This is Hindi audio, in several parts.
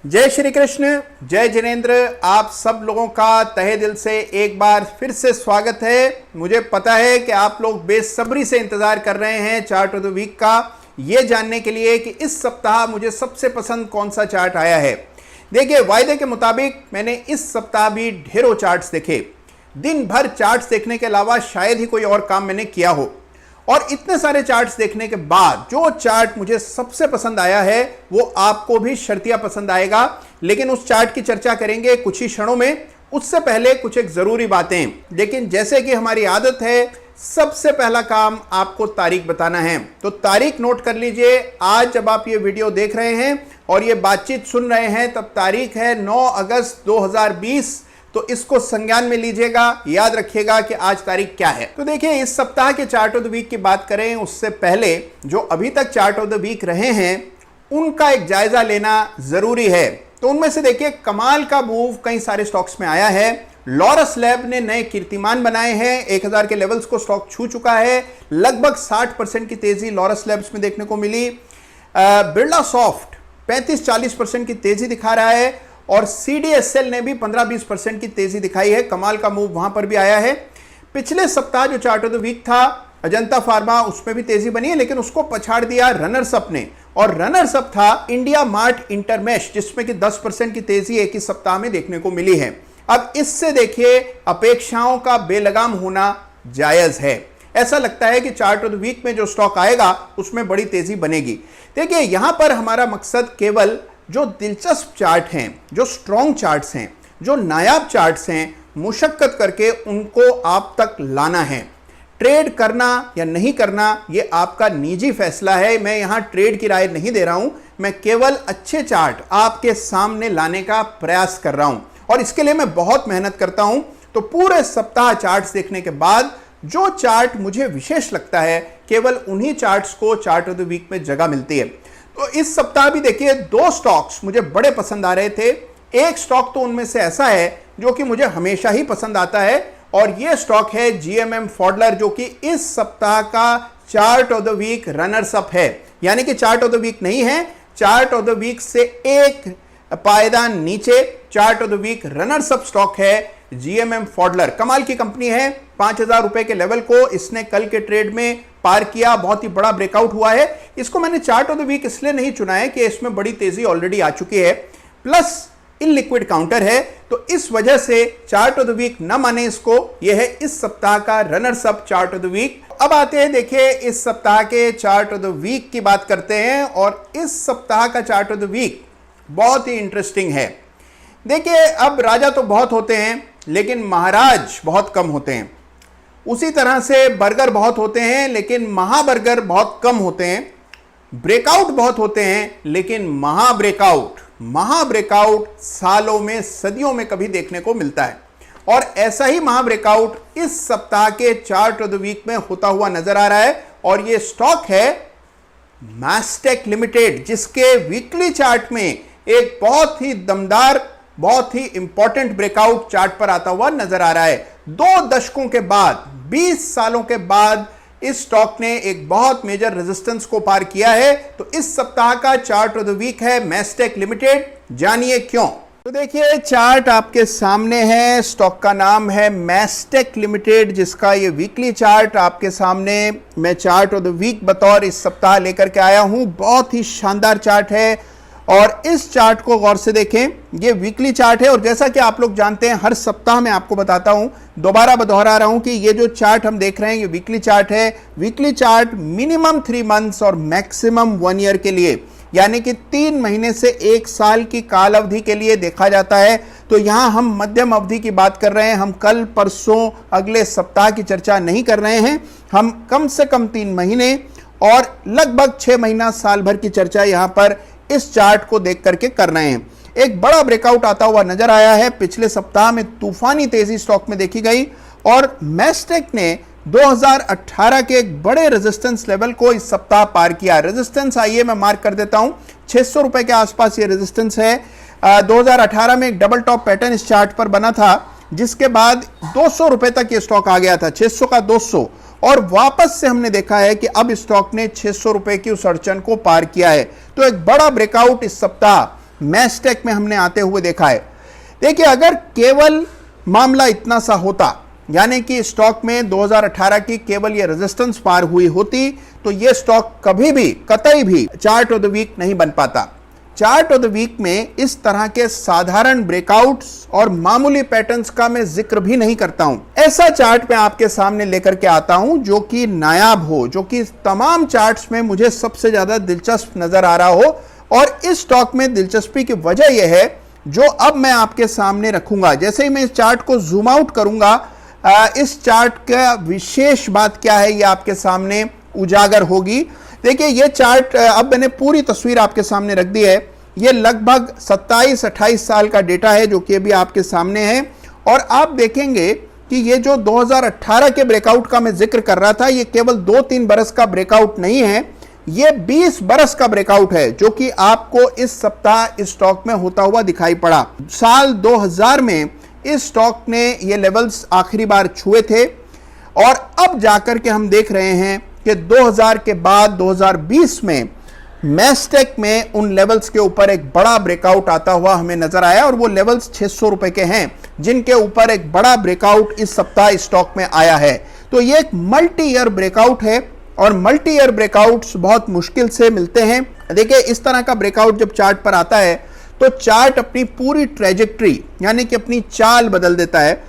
जय श्री कृष्ण, जय जिनेंद्र। आप सब लोगों का तहे दिल से एक बार फिर से स्वागत है। मुझे पता है कि आप लोग बेसब्री से इंतजार कर रहे हैं चार्ट ऑफ द वीक का, ये जानने के लिए कि इस सप्ताह मुझे सबसे पसंद कौन सा चार्ट आया है। देखिए, वायदे के मुताबिक मैंने इस सप्ताह भी ढेरों चार्ट्स देखे। दिन भर चार्ट्स देखने के अलावा शायद ही कोई और काम मैंने किया हो, और इतने सारे चार्ट्स देखने के बाद जो चार्ट मुझे सबसे पसंद आया है वो आपको भी शर्तिया पसंद आएगा। लेकिन उस चार्ट की चर्चा करेंगे कुछ ही क्षणों में। उससे पहले कुछ एक जरूरी बातें, लेकिन जैसे कि हमारी आदत है, सबसे पहला काम आपको तारीख बताना है। तो तारीख नोट कर लीजिए। आज जब आप ये वीडियो देख रहे हैं और ये बातचीत सुन रहे हैं तब तारीख है 9 अगस्त 2020। तो इसको संज्ञान में लीजिएगा, याद रखिएगा कि आज तारीख क्या है। तो देखिए, इस सप्ताह के चार्ट ऑफ द वीक की बात करें उससे पहले जो अभी तक चार्ट ऑफ द वीक रहे हैं उनका एक जायजा लेना जरूरी है। तो उनमें से देखिए, कमाल का मूव कई सारे स्टॉक्स में आया है। लॉरस लैब ने नए कीर्तिमान बनाए हैं, 1000 के लेवल्स को स्टॉक छू चुका है। लगभग 60% की तेजी लॉरस लैब्स में देखने को मिली। बिरला सॉफ्ट 35-40% की तेजी दिखा रहा है, और CDSL ने भी 15-20% की तेजी दिखाई है। कमाल का मूव वहां पर भी आया है। पिछले सप्ताह जो चार्ट ऑफ द वीक था, अजंता फार्मा, उसमें भी तेजी बनी है, लेकिन उसको पछाड़ दिया रनर्स अप ने, और रनर्स अप था इंडिया मार्ट इंटरमेश, जिसमें कि 10% की तेजी एक ही सप्ताह में देखने को मिली है। अब इससे देखिए, अपेक्षाओं का बेलगाम होना जायज है। ऐसा लगता है कि चार्ट ऑफ द वीक में जो स्टॉक आएगा उसमें बड़ी तेजी बनेगी। देखिए, यहां पर हमारा मकसद केवल जो दिलचस्प चार्ट हैं, जो स्ट्रॉन्ग चार्ट्स हैं, जो नायाब चार्ट्स हैं, मुशक्कत करके उनको आप तक लाना है। ट्रेड करना या नहीं करना ये आपका निजी फैसला है। मैं यहां ट्रेड की राय नहीं दे रहा हूं, मैं केवल अच्छे चार्ट आपके सामने लाने का प्रयास कर रहा हूं, और इसके लिए मैं बहुत मेहनत करता हूं। तो पूरे सप्ताह चार्ट्स देखने के बाद जो चार्ट मुझे विशेष लगता है, केवल उन्हीं चार्ट्स को चार्ट ऑफ द वीक में जगह मिलती है। तो इस सप्ताह भी देखिए, 2 स्टॉक्स मुझे बड़े पसंद आ रहे थे। एक स्टॉक तो उनमें से ऐसा है जो कि मुझे हमेशा ही पसंद आता है, और यह स्टॉक है GMM फॉडलर, जो कि इस सप्ताह का chart of the week runners up है। यानी कि चार्ट ऑफ द वीक नहीं है, चार्ट ऑफ द वीक से एक पायदान नीचे chart of the week runners up stock है GMM फॉडलर। कमाल की कंपनी है। 5000 रुपए के लेवल को इसने कल के ट्रेड में पार किया, बहुत ही बड़ा ब्रेकआउट हुआ है। इसको मैंने चार्ट ऑफ द वीक इसलिए नहीं चुना है कि इसमें बड़ी तेजी ऑलरेडी आ चुकी है, प्लस इनलिक्विड काउंटर है, तो इस वजह से चार्ट ऑफ द वीक न माने इसको। यह है इस सप्ताह का runners up chart of the week. अब आते हैं, देखिए, इस सप्ताह के चार्ट ऑफ द वीक की बात करते हैं, और इस सप्ताह का चार्ट ऑफ द वीक बहुत ही इंटरेस्टिंग है। देखिए, अब राजा तो बहुत होते हैं लेकिन महाराज बहुत कम होते हैं। उसी तरह से बर्गर बहुत होते हैं लेकिन महाबर्गर बहुत कम होते हैं। ब्रेकआउट बहुत होते हैं लेकिन महाब्रेकआउट सालों में, सदियों में कभी देखने को मिलता है। और ऐसा ही महाब्रेकआउट इस सप्ताह के चार्ट ऑफ द वीक में होता हुआ नजर आ रहा है, और यह स्टॉक है मैस्टेक लिमिटेड, जिसके वीकली चार्ट में एक बहुत ही दमदार, बहुत ही इंपॉर्टेंट ब्रेकआउट चार्ट पर आता हुआ नजर आ रहा है। 2 दशकों के बाद, 20 सालों के बाद इस स्टॉक ने एक बहुत मेजर रेजिस्टेंस को पार किया है। तो इस सप्ताह का चार्ट ऑफ द वीक है मैस्टेक लिमिटेड। जानिए क्यों। तो देखिए, चार्ट आपके सामने है, स्टॉक का नाम है मैस्टेक लिमिटेड, जिसका ये वीकली चार्ट आपके सामने मैं चार्ट ऑफ द वीक बतौर इस सप्ताह लेकर के आया हूं। बहुत ही शानदार चार्ट है, और इस चार्ट को गौर से देखें। ये वीकली चार्ट है, और जैसा कि आप लोग जानते हैं, हर सप्ताह मैं आपको बताता हूं, दोबारा दोहरा रहा हूं कि ये जो चार्ट हम देख रहे हैं ये वीकली चार्ट है। वीकली चार्ट मिनिमम 3 मंथ्स और मैक्सिमम 1 ईयर के लिए, यानी कि 3 महीने से 1 साल की काल अवधि के लिए देखा जाता है। तो यहां हम मध्यम अवधि की बात कर रहे हैं। हम कल, परसों, अगले सप्ताह की चर्चा नहीं कर रहे हैं। हम कम से कम 3 महीने और लगभग 6 महीना, साल भर की चर्चा यहां पर इस चार्ट को देख करके कर रहे हैं। एक बड़ा ब्रेकआउट आता हुआ नजर आया है। पिछले सप्ताह में तूफानी तेजी स्टॉक में देखी गई, और मैस्टेक ने 2018 के एक बड़े रेजिस्टेंस लेवल को इस सप्ताह पार किया। रेजिस्टेंस आइए मैं मार्क कर देता हूं, 600 रुपए के आसपास ये रेजिस्टेंस है। 2018 में एक डबल टॉप पैटर्न इस चार्ट पर बना था, जिसके बाद 200 रुपए तक ये स्टॉक आ गया था, 600 का 200, और वापस से हमने देखा है कि अब स्टॉक ने 600 रुपए की उस अड़चन को पार किया है। तो एक बड़ा ब्रेकआउट इस सप्ताह मैस्टेक में हमने आते हुए देखा है। देखिए, अगर केवल मामला इतना सा होता, यानी कि स्टॉक में 2018 की केवल ये रेजिस्टेंस पार हुई होती, तो ये स्टॉक कभी भी कतई भी चार्ट ऑफ द वीक नहीं बन पाता। चार्ट ऑफ द वीक में इस तरह के साधारण ब्रेकआउट्स और मामूली पैटर्न्स का मैं जिक्र भी नहीं करता हूं। ऐसा चार्ट मैं आपके सामने लेकर के आता हूं जो कि नायाब हो, जो कि तमाम चार्ट्स में मुझे सबसे ज्यादा दिलचस्प नजर आ रहा हो। और इस स्टॉक में दिलचस्पी की वजह यह है जो अब मैं आपके सामने रखूंगा। जैसे ही मैं इस चार्ट को जूम आउट करूंगा, इस चार्ट का विशेष बात क्या है ये आपके सामने उजागर होगी। देखिए, ये चार्ट अब मैंने पूरी तस्वीर आपके सामने रख दी है। ये लगभग 27-28 साल का डेटा है जो कि अभी आपके सामने है। और आप देखेंगे कि ये जो 2018 के ब्रेकआउट का मैं जिक्र कर रहा था, ये केवल 2-3 बरस का ब्रेकआउट नहीं है, ये 20 बरस का ब्रेकआउट है जो कि आपको इस सप्ताह इस स्टॉक में होता हुआ दिखाई पड़ा। साल 2000 में इस स्टॉक ने ये लेवल्स आखिरी बार छुए थे और अब जाकर के हम देख रहे हैं कि 2000 के बाद 2020 में मैस्टेक में उन लेवल्स के ऊपर एक बड़ा ब्रेकआउट आता हुआ हमें नजर आया और वो लेवल्स 600 रुपए के हैं, जिनके ऊपर एक बड़ा ब्रेकआउट इस सप्ताह इस स्टॉक में आया है। तो ये एक मल्टी ईयर ब्रेकआउट है और मल्टी ईयर ब्रेकआउट्स बहुत मुश्किल से मिलते हैं। देखिए, इस तरह का ब्रेकआउट जब चार्ट पर आता है तो चार्ट अपनी पूरी ट्रेजेक्ट्री यानी कि अपनी चाल बदल देता है।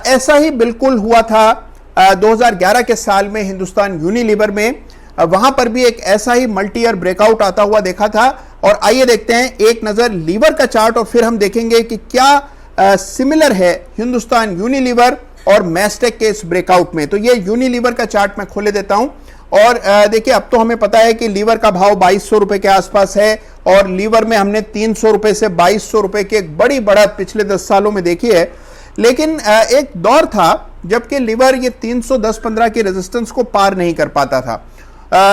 ऐसा ही बिल्कुल हुआ था 2011 के साल में हिंदुस्तान यूनिलीवर में। वहां पर भी एक ऐसा ही मल्टी ईयर ब्रेकआउट आता हुआ देखा था। और आइए देखते हैं एक नजर लीवर का चार्ट और फिर हम देखेंगे कि क्या सिमिलर है हिंदुस्तान यूनिलीवर और मैस्टेक के इस ब्रेकआउट में। तो ये यूनिलीवर का चार्ट मैं खोले देता हूं और देखिए, अब तो हमें पता है कि लीवर का भाव 2200 रुपए के आसपास है और लीवर में हमने 300 रुपए से 2200 रुपए की एक बड़ी बढ़त पिछले 10 सालों में देखी है। लेकिन एक दौर था जबकि लीवर ये 310-15 की रेजिस्टेंस को पार नहीं कर पाता था।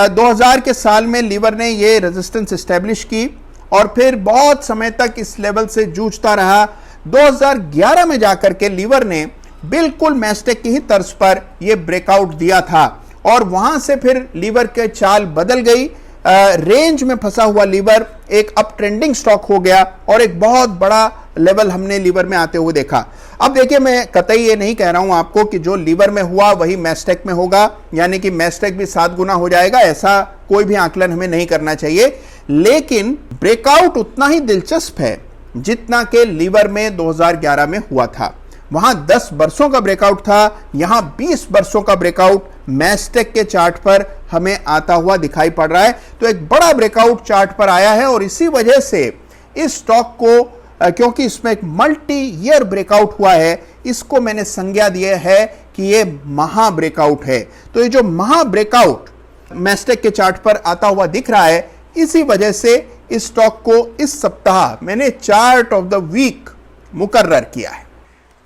2000 के साल में लीवर ने ये रेजिस्टेंस एस्टेब्लिश की और फिर बहुत समय तक इस लेवल से जूझता रहा। 2011 में जाकर के लीवर ने बिल्कुल मैस्टेक की ही तर्ज पर यह ब्रेकआउट दिया था और वहां से फिर लीवर के चाल बदल गई। रेंज में फंसा हुआ लीवर एक अप ट्रेंडिंग स्टॉक हो गया और एक बहुत बड़ा लेवल हमने लीवर में आते हुए देखा। अब देखिए, मैं कतई ये नहीं कह रहा हूं आपको कि जो लीवर में हुआ वही मैस्टेक में होगा, यानी कि मैस्टेक भी 7 गुना हो जाएगा, ऐसा कोई भी आकलन हमें नहीं करना चाहिए। लेकिन ब्रेकआउट उतना ही दिलचस्प है जितना कि लीवर में 2011 में हुआ था। वहां 10 बरसों का ब्रेकआउट था, यहां 20 बरसों का ब्रेकआउट मैस्टेक के चार्ट पर हमें आता हुआ दिखाई पड़ रहा है। तो एक बड़ा ब्रेकआउट चार्ट पर आया है और इसी वजह से इस स्टॉक को, क्योंकि इसमें एक मल्टी ईयर ब्रेकआउट हुआ है, इसको मैंने संज्ञा दी है कि ये महा ब्रेकआउट है। तो ये जो महा ब्रेकआउट मैस्टेक के चार्ट पर आता हुआ दिख रहा है, इसी वजह से इस स्टॉक को इस सप्ताह मैंने चार्ट ऑफ द वीक मुकर्रर किया है।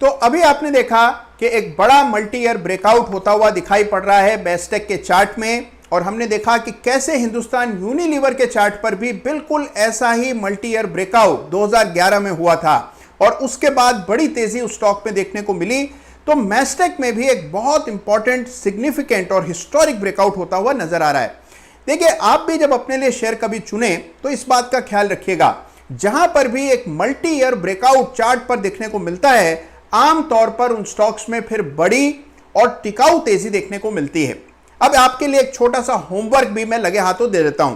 तो अभी आपने देखा कि एक बड़ा मल्टी ईयर ब्रेकआउट होता हुआ दिखाई पड़ रहा है मैस्टेक के चार्ट में और हमने देखा कि कैसे हिंदुस्तान यूनिलीवर के चार्ट पर भी बिल्कुल ऐसा ही मल्टी ईयर ब्रेकआउट 2011 में हुआ था और उसके बाद बड़ी तेजी उस स्टॉक में देखने को मिली। तो मैस्टेक में भी एक बहुत इंपॉर्टेंट, सिग्निफिकेंट और हिस्टोरिक ब्रेकआउट होता हुआ नजर आ रहा है। देखिए, आप भी जब अपने लिए शेयर कभी चुने तो इस बात का ख्याल रखिएगा, जहां पर भी एक मल्टी ईयर ब्रेकआउट चार्ट पर देखने को मिलता है, आमतौर पर उन स्टॉक्स में फिर बड़ी और टिकाऊ तेजी देखने को मिलती है। अब आपके लिए एक छोटा सा होमवर्क भी मैं लगे हाथों दे देता हूं।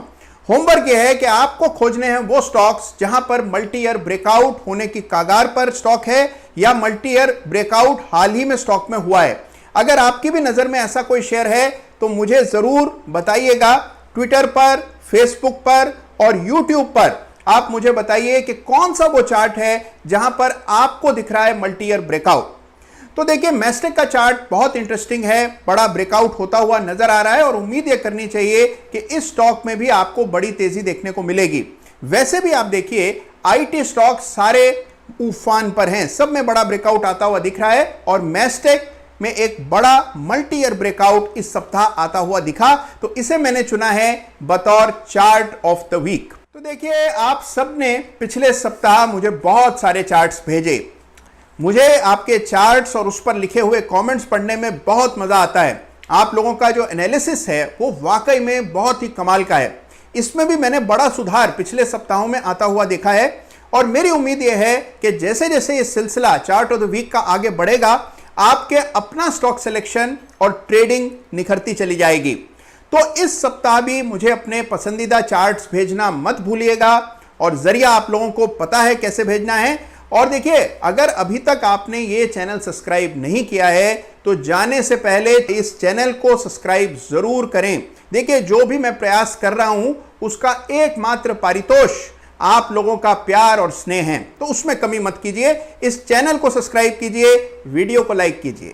होमवर्क यह है कि आपको खोजने हैं वो स्टॉक्स जहां पर मल्टी ईयर ब्रेकआउट होने की कगार पर स्टॉक है या मल्टी ईयर ब्रेकआउट हाल ही में स्टॉक में हुआ है। अगर आपकी भी नजर में ऐसा कोई शेयर है तो मुझे जरूर बताइएगा। ट्विटर पर, फेसबुक पर और यूट्यूब पर आप मुझे बताइए कि कौन सा वो चार्ट है जहां पर आपको दिख रहा है मल्टी ईयर ब्रेकआउट। तो देखिए, मैस्टेक का चार्ट बहुत इंटरेस्टिंग है, बड़ा ब्रेकआउट होता हुआ नजर आ रहा है और उम्मीद यह करनी चाहिए कि इस स्टॉक में भी आपको बड़ी तेजी देखने को मिलेगी। वैसे भी आप देखिए, आईटी स्टॉक सारे उफान पर हैं, सब में बड़ा ब्रेकआउट आता हुआ दिख रहा है और मैस्टेक में एक बड़ा मल्टी ईयर ब्रेकआउट इस सप्ताह आता हुआ दिखा, तो इसे मैंने चुना है बतौर चार्ट ऑफ द वीक। तो देखिए, आप सब ने पिछले सप्ताह मुझे बहुत सारे चार्ट्स भेजे। मुझे आपके चार्ट्स और उस पर लिखे हुए कमेंट्स पढ़ने में बहुत मजा आता है। आप लोगों का जो एनालिसिस है वो वाकई में बहुत ही कमाल का है। इसमें भी मैंने बड़ा सुधार पिछले सप्ताहों में आता हुआ देखा है। और मेरी उम्मीद यह है कि जैसे जैसे ये सिलसिला चार्ट ऑफ द वीक का आगे बढ़ेगा, आपके अपना स्टॉक सिलेक्शन और ट्रेडिंग निखरती चली जाएगी। तो इस सप्ताह भी मुझे अपने पसंदीदा चार्ट्स भेजना मत भूलिएगा, और जरिया आप लोगों को पता है कैसे भेजना है। और देखिए, अगर अभी तक आपने ये चैनल सब्सक्राइब नहीं किया है तो जाने से पहले इस चैनल को सब्सक्राइब जरूर करें। देखिए, जो भी मैं प्रयास कर रहा हूं उसका एकमात्र पारितोष आप लोगों का प्यार और स्नेह है, तो उसमें कमी मत कीजिए। इस चैनल को सब्सक्राइब कीजिए, वीडियो को लाइक कीजिए।